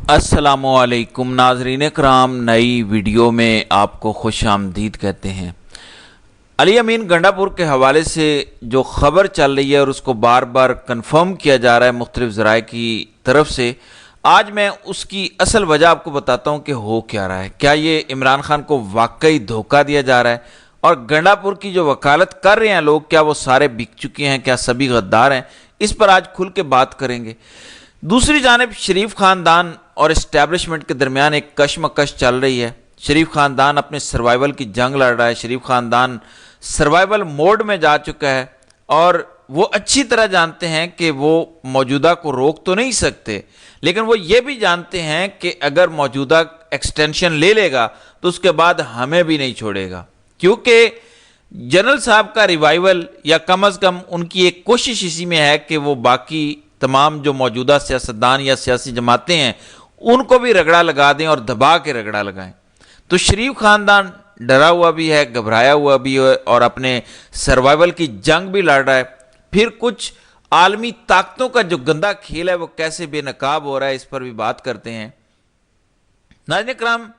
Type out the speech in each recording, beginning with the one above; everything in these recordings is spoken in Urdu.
السلام علیکم ناظرین کرام، نئی ویڈیو میں آپ کو خوش آمدید کہتے ہیں۔ علی امین گنڈا پور کے حوالے سے جو خبر چل رہی ہے اور اس کو بار بار کنفرم کیا جا رہا ہے مختلف ذرائع کی طرف سے، آج میں اس کی اصل وجہ آپ کو بتاتا ہوں کہ ہو کیا رہا ہے۔ کیا یہ عمران خان کو واقعی دھوکہ دیا جا رہا ہے؟ اور گنڈا پور کی جو وکالت کر رہے ہیں لوگ، کیا وہ سارے بک چکے ہیں؟ کیا سبھی غدار ہیں؟ اس پر آج کھل کے بات کریں گے۔ دوسری جانب شریف خاندان اور اسٹیبلشمنٹ کے درمیان ایک کشمکش چل رہی ہے۔ شریف خاندان اپنے سروائیول کی جنگ لڑ رہا ہے۔ شریف خاندان سروائیول موڈ میں جا چکا ہے اور وہ اچھی طرح جانتے ہیں کہ وہ موجودہ کو روک تو نہیں سکتے، لیکن وہ یہ بھی جانتے ہیں کہ اگر موجودہ ایکسٹینشن لے لے گا تو اس کے بعد ہمیں بھی نہیں چھوڑے گا، کیونکہ جنرل صاحب کا ریوائیول یا کم از کم ان کی ایک کوشش اسی میں ہے کہ وہ باقی تمام جو موجودہ سیاستدان یا سیاسی جماعتیں ہیں ان کو بھی رگڑا لگا دیں اور دبا کے رگڑا لگائیں۔ تو شریف خاندان ڈرا ہوا بھی ہے، گھبرایا ہوا بھی ہے اور اپنے سروائیول کی جنگ بھی لڑ رہا ہے۔ پھر کچھ عالمی طاقتوں کا جو گندا کھیل ہے وہ کیسے بے نقاب ہو رہا ہے، اس پر بھی بات کرتے ہیں۔ ناظرین کرام،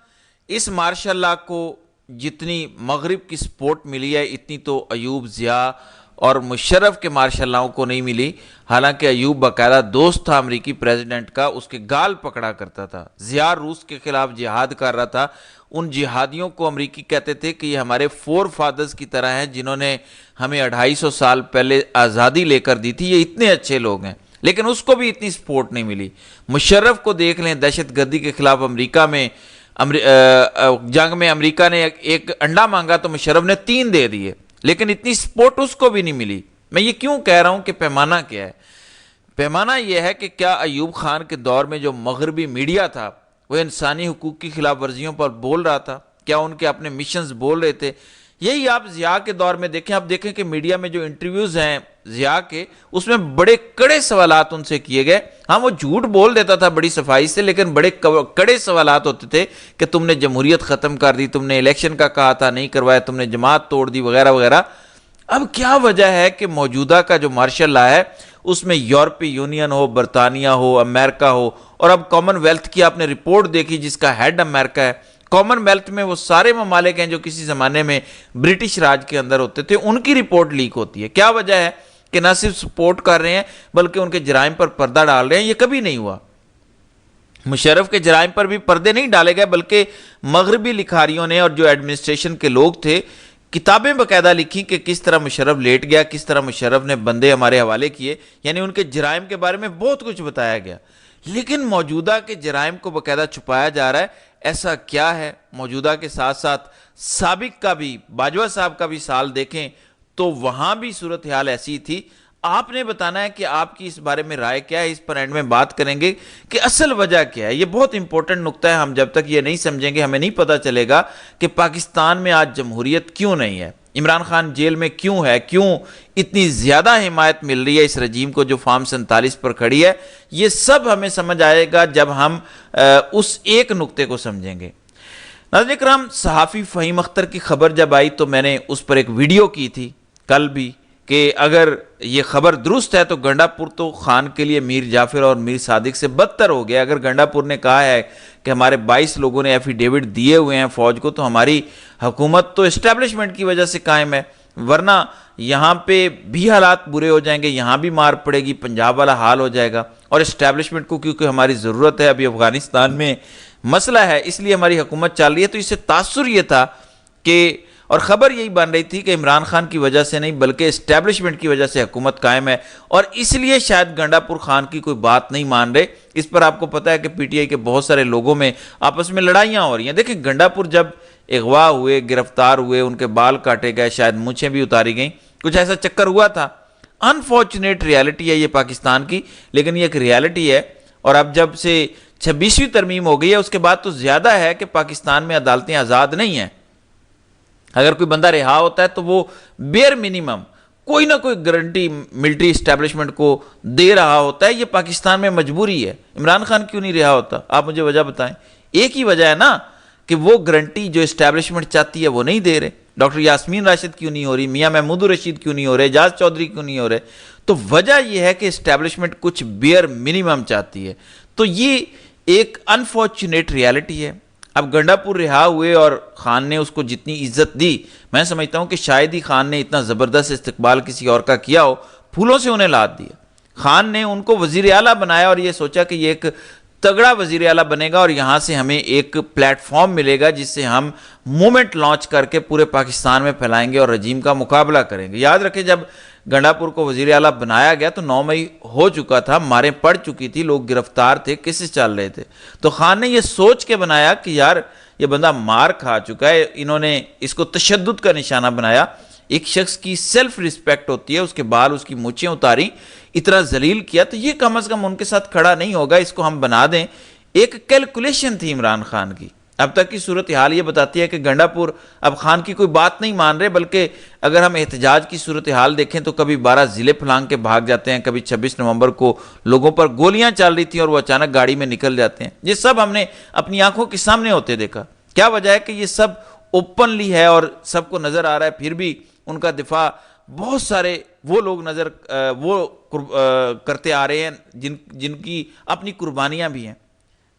اس ماشاء اللہ کو جتنی مغرب کی سپورٹ ملی ہے اتنی تو ایوب ضیاء اور مشرف کے ماشاء اللہ کو نہیں ملی۔ حالانکہ ایوب باقاعدہ دوست تھا امریکی پریزیڈنٹ کا، اس کے گال پکڑا کرتا تھا۔ ضیاء روس کے خلاف جہاد کر رہا تھا۔ ان جہادیوں کو امریکی کہتے تھے کہ یہ ہمارے فور فادرز کی طرح ہیں جنہوں نے ہمیں 250 سال پہلے آزادی لے کر دی تھی، یہ اتنے اچھے لوگ ہیں، لیکن اس کو بھی اتنی سپورٹ نہیں ملی۔ مشرف کو دیکھ لیں، دہشت گردی کے خلاف امریکہ میں جنگ میں امریکہ نے ایک انڈا مانگا تو مشرف نے 3 دے دیے، لیکن اتنی سپورٹ اس کو بھی نہیں ملی۔ میں یہ کیوں کہہ رہا ہوں کہ پیمانہ کیا ہے؟ پیمانہ یہ ہے کہ کیا ایوب خان کے دور میں جو مغربی میڈیا تھا وہ انسانی حقوق کی خلاف ورزیوں پر بول رہا تھا؟ کیا ان کے اپنے مشنز بول رہے تھے؟ یہی آپ ضیاء کے دور میں دیکھیں، آپ دیکھیں کہ میڈیا میں جو انٹرویوز ہیں ضیاء کے، اس میں بڑے کڑے سوالات ان سے کیے گئے۔ ہاں، وہ جھوٹ بول دیتا تھا بڑی صفائی سے، لیکن بڑے کڑے سوالات ہوتے تھے کہ تم نے جمہوریت ختم کر دی، تم نے الیکشن کا کہا تھا نہیں کروایا، تم نے جماعت توڑ دی، وغیرہ وغیرہ۔ اب کیا وجہ ہے کہ موجودہ کا جو مارشل لا ہے اس میں یورپی یونین ہو، برطانیہ ہو، امریکہ ہو، اور اب کامن ویلتھ کی آپ نے رپورٹ دیکھی جس کا ہیڈ امریکہ ہے۔ کامن ویلتھ میں وہ سارے ممالک ہیں جو کسی زمانے میں برٹش راج کے اندر ہوتے تھے، ان کی رپورٹ لیک ہوتی ہے۔ کیا وجہ ہے کہ نہ صرف سپورٹ کر رہے ہیں بلکہ ان کے جرائم پر پردہ ڈال رہے ہیں؟ یہ کبھی نہیں ہوا۔ مشرف کے جرائم پر بھی پردے نہیں ڈالے گئے، بلکہ مغربی لکھاریوں نے اور جو ایڈمنسٹریشن کے لوگ تھے کتابیں باقاعدہ لکھی کہ کس طرح مشرف لیٹ گیا، کس طرح مشرف نے بندے ہمارے حوالے کیے، یعنی ان کے جرائم کے بارے میں بہت کچھ بتایا گیا۔ لیکن موجودہ کے جرائم کو باقاعدہ چھپایا جا رہا ہے۔ ایسا کیا ہے؟ موجودہ کے ساتھ ساتھ سابق کا بھی، باجوہ صاحب کا بھی سال دیکھیں تو وہاں بھی صورتحال ایسی تھی۔ آپ نے بتانا ہے کہ آپ کی اس بارے میں رائے کیا ہے۔ اس پر اینڈ میں بات کریں گے کہ اصل وجہ کیا ہے۔ یہ بہت امپورٹنٹ نقطہ ہے، ہم جب تک یہ نہیں سمجھیں گے ہمیں نہیں پتہ چلے گا کہ پاکستان میں آج جمہوریت کیوں نہیں ہے، عمران خان جیل میں کیوں ہے، کیوں اتنی زیادہ حمایت مل رہی ہے اس رجیم کو جو فارم 47 پر کھڑی ہے۔ یہ سب ہمیں سمجھ آئے گا جب ہم اس ایک نقطے کو سمجھیں گے۔ ناظرین کرام، صحافی فہیم اختر کی خبر جب آئی تو میں نے اس پر ایک ویڈیو کی تھی کل بھی کہ اگر یہ خبر درست ہے تو گنڈا پور تو خان کے لیے میر جعفر اور میر صادق سے بدتر ہو گیا۔ اگر گنڈا پور نے کہا ہے کہ ہمارے 22 لوگوں نے ایفیڈیوٹ دیے ہوئے ہیں فوج کو، تو ہماری حکومت تو اسٹیبلشمنٹ کی وجہ سے قائم ہے، ورنہ یہاں پہ بھی حالات برے ہو جائیں گے، یہاں بھی مار پڑے گی، پنجاب والا حال ہو جائے گا۔ اور اسٹیبلشمنٹ کو کیونکہ ہماری ضرورت ہے، ابھی افغانستان میں مسئلہ ہے، اس لیے ہماری حکومت چل رہی ہے۔ تو اس سے تاثر یہ تھا کہ، اور خبر یہی بن رہی تھی کہ عمران خان کی وجہ سے نہیں بلکہ اسٹیبلشمنٹ کی وجہ سے حکومت قائم ہے، اور اس لیے شاید گنڈا پور خان کی کوئی بات نہیں مان رہے۔ اس پر آپ کو پتہ ہے کہ پی ٹی آئی کے بہت سارے لوگوں میں آپس میں لڑائیاں ہو رہی ہیں۔ دیکھیں، گنڈا پور جب اغوا ہوئے، گرفتار ہوئے، ان کے بال کاٹے گئے، شاید مونچھیں بھی اتاری گئیں، کچھ ایسا چکر ہوا تھا۔ انفارچونیٹ ریالٹی ہے یہ پاکستان کی، لیکن یہ ایک ریالٹی ہے۔ اور اب جب سے 26ویں ترمیم ہو گئی ہے اس کے بعد تو زیادہ ہے کہ پاکستان میں عدالتیں آزاد نہیں ہیں۔ اگر کوئی بندہ رہا ہوتا ہے تو وہ بیئر منیمم کوئی نہ کوئی گارنٹی ملٹری اسٹیبلشمنٹ کو دے رہا ہوتا ہے۔ یہ پاکستان میں مجبوری ہے۔ عمران خان کیوں نہیں رہا ہوتا؟ آپ مجھے وجہ بتائیں۔ ایک ہی وجہ ہے نا کہ وہ گارنٹی جو اسٹیبلشمنٹ چاہتی ہے وہ نہیں دے رہے۔ ڈاکٹر یاسمین راشد کیوں نہیں ہو رہی، میاں محمود الرشید کیوں نہیں ہو رہے، اعجاز چودھری کیوں نہیں ہو رہے؟ تو وجہ یہ ہے کہ اسٹیبلشمنٹ کچھ بیئر منیمم چاہتی ہے۔ تو یہ ایک انفارچونیٹ ریالٹی ہے. اب گنڈا پور رہا ہوئے اور خان نے اس کو جتنی عزت دی, میں سمجھتا ہوں کہ شاید ہی خان نے اتنا زبردست استقبال کسی اور کا کیا ہو, پھولوں سے انہیں لاد دیا. خان نے ان کو وزیر اعلیٰ بنایا اور یہ سوچا کہ یہ ایک تگڑا وزیر اعلیٰ بنے گا اور یہاں سے ہمیں ایک پلیٹ فارم ملے گا جس سے ہم موومنٹ لانچ کر کے پورے پاکستان میں پھیلائیں گے اور رجیم کا مقابلہ کریں گے. یاد رکھیں جب گنڈا پور کو وزیر اعلیٰ بنایا گیا تو 9 مئی ہو چکا تھا, ماریں پڑ چکی تھی, لوگ گرفتار تھے, کیسز چل رہے تھے. تو خان نے یہ سوچ کے بنایا کہ یار یہ بندہ مار کھا چکا ہے, انہوں نے اس کو تشدد کا نشانہ بنایا. ایک شخص کی سیلف ریسپیکٹ ہوتی ہے, اس کے بال, اس کی مونچھیں اتاری, اتنا ذلیل کیا, تو یہ کم از کم ان کے ساتھ کھڑا نہیں ہوگا, اس کو ہم بنا دیں. ایک کیلکولیشن تھی عمران خان کی. اب تک کی صورتحال یہ بتاتی ہے کہ گنڈا پور اب خان کی کوئی بات نہیں مان رہے, بلکہ اگر ہم احتجاج کی صورتحال دیکھیں تو کبھی 12 ضلع پھلانگ کے بھاگ جاتے ہیں, کبھی 26 نومبر کو لوگوں پر گولیاں چل رہی تھیں اور وہ اچانک گاڑی میں نکل جاتے ہیں. یہ سب ہم نے اپنی آنکھوں کے سامنے ہوتے دیکھا. کیا وجہ ہے کہ یہ سب اوپنلی ہے اور سب کو نظر آ رہا ہے, پھر بھی ان کا دفاع بہت سارے وہ لوگ کرتے آ رہے ہیں جن کی اپنی قربانیاں بھی ہیں.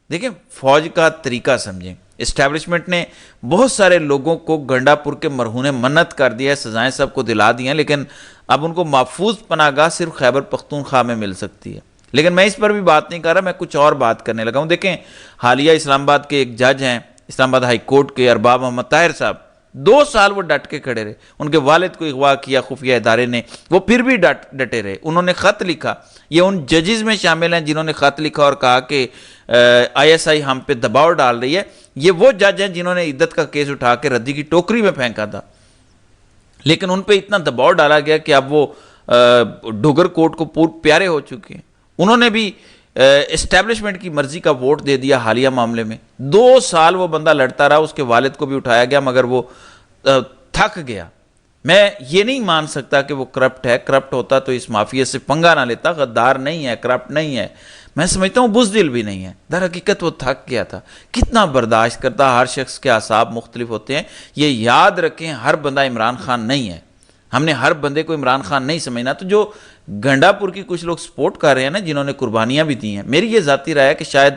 دیکھیں فوج کا طریقہ سمجھیں. اسٹیبلشمنٹ نے بہت سارے لوگوں کو گنڈا پور کے مرہون منت کر دیا ہے, سزائیں سب کو دلا دی ہیں, لیکن اب ان کو محفوظ پناہ گاہ صرف خیبر پختونخوا میں مل سکتی ہے. لیکن میں اس پر بھی بات نہیں کر رہا, میں کچھ اور بات کرنے لگا ہوں. دیکھیں حالیہ اسلام آباد کے ایک جج ہیں, اسلام آباد ہائی کورٹ کے, ارباب محمد طاہر صاحب, 2 سال وہ ڈٹ کے کھڑے رہے. ان کے والد کو اغوا کیا خفیہ ادارے نے, وہ پھر بھی ڈٹے رہے. انہوں نے خط لکھا, یہ ان ججز میں شامل ہیں جنہوں نے خط لکھا اور کہا کہ ISI ہم پہ دباؤ ڈال رہی ہے. یہ وہ جج ہیں جنہوں نے عدت کا کیس اٹھا کے ردی کی ٹوکری میں پھینکا تھا, لیکن ان پہ اتنا دباؤ ڈالا گیا کہ اب وہ ڈوگر کوٹ کو پیارے ہو چکے ہیں. انہوں نے بھی اسٹیبلشمنٹ کی مرضی کا ووٹ دے دیا حالیہ معاملے میں. 2 سال وہ بندہ لڑتا رہا, اس کے والد کو بھی اٹھایا گیا, مگر وہ تھک گیا. میں یہ نہیں مان سکتا کہ وہ کرپٹ ہے. کرپٹ ہوتا تو اس مافیا سے پنگا نہ لیتا. غدار نہیں ہے, کرپٹ نہیں ہے, میں سمجھتا ہوں بزدل بھی نہیں ہے. در حقیقت وہ تھک گیا تھا. کتنا برداشت کرتا. ہر شخص کے اعصاب مختلف ہوتے ہیں, یہ یاد رکھیں. ہر بندہ عمران خان نہیں ہے, ہم نے ہر بندے کو عمران خان نہیں سمجھنا. تو جو گنڈا پور کی کچھ لوگ سپورٹ کر رہے ہیں نا, جنہوں نے قربانیاں بھی دی ہیں, میری یہ ذاتی رائے ہے کہ شاید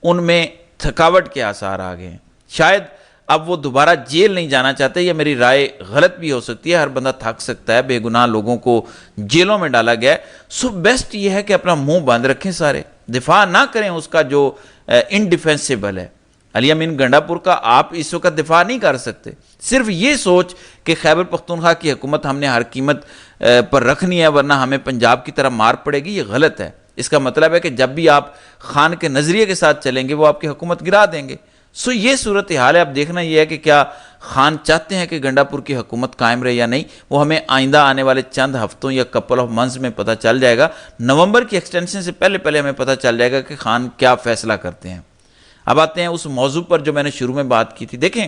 ان میں تھکاوٹ کے آثار آ گئے ہیں. شاید اب وہ دوبارہ جیل نہیں جانا چاہتے. یہ میری رائے غلط بھی ہو سکتی ہے, ہر بندہ تھک سکتا ہے. بے گناہ لوگوں کو جیلوں میں ڈالا گیا ہے. سو بیسٹ یہ ہے کہ اپنا منہ بند رکھیں, سارے دفاع نہ کریں اس کا جو انڈیفینسیبل ہے. علی امین گنڈا پور کا آپ اس وقت دفاع نہیں کر سکتے. صرف یہ سوچ کہ خیبر پختونخوا کی حکومت ہم نے ہر قیمت پر رکھنی ہے ورنہ ہمیں پنجاب کی طرح مار پڑے گی, یہ غلط ہے. اس کا مطلب ہے کہ جب بھی آپ خان کے نظریے کے ساتھ چلیں گے وہ آپ کی حکومت گرا دیں گے. سو یہ صورتحال ہے. اب دیکھنا یہ ہے کہ کیا خان چاہتے ہیں کہ گنڈا پور کی حکومت قائم رہے یا نہیں. وہ ہمیں آئندہ آنے والے چند ہفتوں یا کپل آف منتھس میں پتہ چل جائے گا. نومبر کی ایکسٹینشن سے پہلے ہمیں پتہ چل جائے گا کہ خان کیا فیصلہ کرتے ہیں. اب آتے ہیں اس موضوع پر جو میں نے شروع میں بات کی تھی. دیکھیں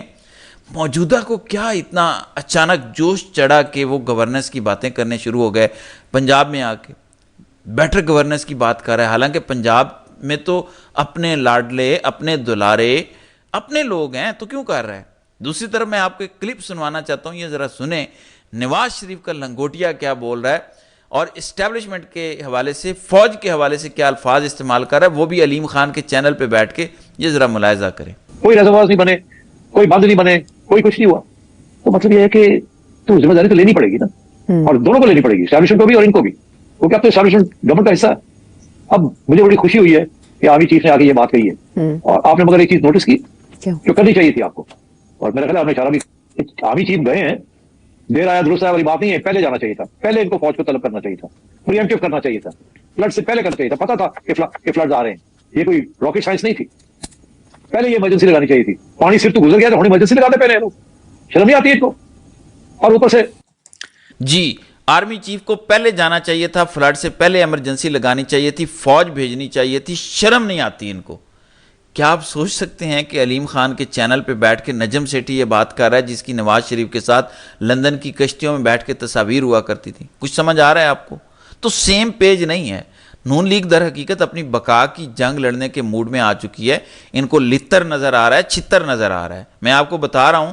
موجودہ کو کیا اتنا اچانک جوش چڑھا کہ وہ گورننس کی باتیں کرنے شروع ہو گئے. پنجاب میں آ کے بیٹر گورننس کی بات کر رہا ہے, حالانکہ پنجاب میں تو اپنے لاڈلے, اپنے دلارے, اپنے لوگ ہیں, تو کیوں کر رہا ہے. دوسری طرف میں آپ کو ایک کلپ سنوانا چاہتا ہوں, یہ ذرا سنیں نواز شریف کا لنگوٹیا کیا بول رہا ہے اور اسٹیبلشمنٹ کے حوالے سے, فوج کے حوالے سے کیا الفاظ استعمال کر رہا ہے, وہ بھی علیم خان کے چینل پہ بیٹھ کے. یہ ذرا ملاحظہ کریں. کوئی ریزرواز نہیں بنے, کوئی بند نہیں بنے, کوئی کچھ نہیں ہوا, تو مطلب یہ ہے کہ تو ذمہ داری تو لینی پڑے گی نا, اور دونوں کو لینی پڑے گی, اسٹیبلشمنٹ کو بھی اور ان کو بھی, کیونکہ اب تو اسٹیبلشمنٹ گورنمنٹ کا حصہ ہے. اب مجھے بڑی خوشی ہوئی ہے کہ آرمی چیف نے آگے یہ بات کہی ہے, اور آپ نے مگر ایک چیز نوٹس کی جو کرنی چاہیے تھی آپ کو, اور میرا خیال ہے آپ نے اشارہ بھی, آرمی چیف گئے ہیں, دیر آیا درست آیا والی بات نہیں ہے. پہلے جانا چاہیے تھا, پہلے ان کو فوج کو طلب کرنا چاہیے تھا, پریمپٹیو کرنا چاہیے تھا, فلڈ سے پہلے کرنا چاہیے تھا. پتا تھا کہ فلڈ آ رہے ہیں, یہ کوئی راکٹ سائنس نہیں تھی. پہلے یہ ایمرجنسی لگانی چاہیے تھی. پانی صرف تو گزر گیا تو ایمرجنسی لگاتے پہلے لوگ, شرم نہیں آتی ہے ان کو. اور اوپر سے جی آرمی چیف کو پہلے جانا چاہیے تھا, فلڈ سے پہلے ایمرجنسی لگانی چاہیے تھی, فوج بھیجنی چاہیے تھی. شرم نہیں آتی ان کو. کیا آپ سوچ سکتے ہیں کہ علیم خان کے چینل پہ بیٹھ کے نجم سیٹھی یہ بات کر رہا ہے جس کی نواز شریف کے ساتھ لندن کی کشتیوں میں بیٹھ کے تصاویر ہوا کرتی تھی. کچھ سمجھ آ رہا ہے آپ کو؟ تو سیم پیج نہیں ہے. نون لیگ در حقیقت اپنی بقا کی جنگ لڑنے کے موڈ میں آ چکی ہے. ان کو لتر نظر آ رہا ہے, چھتر نظر آ رہا ہے. میں آپ کو بتا رہا ہوں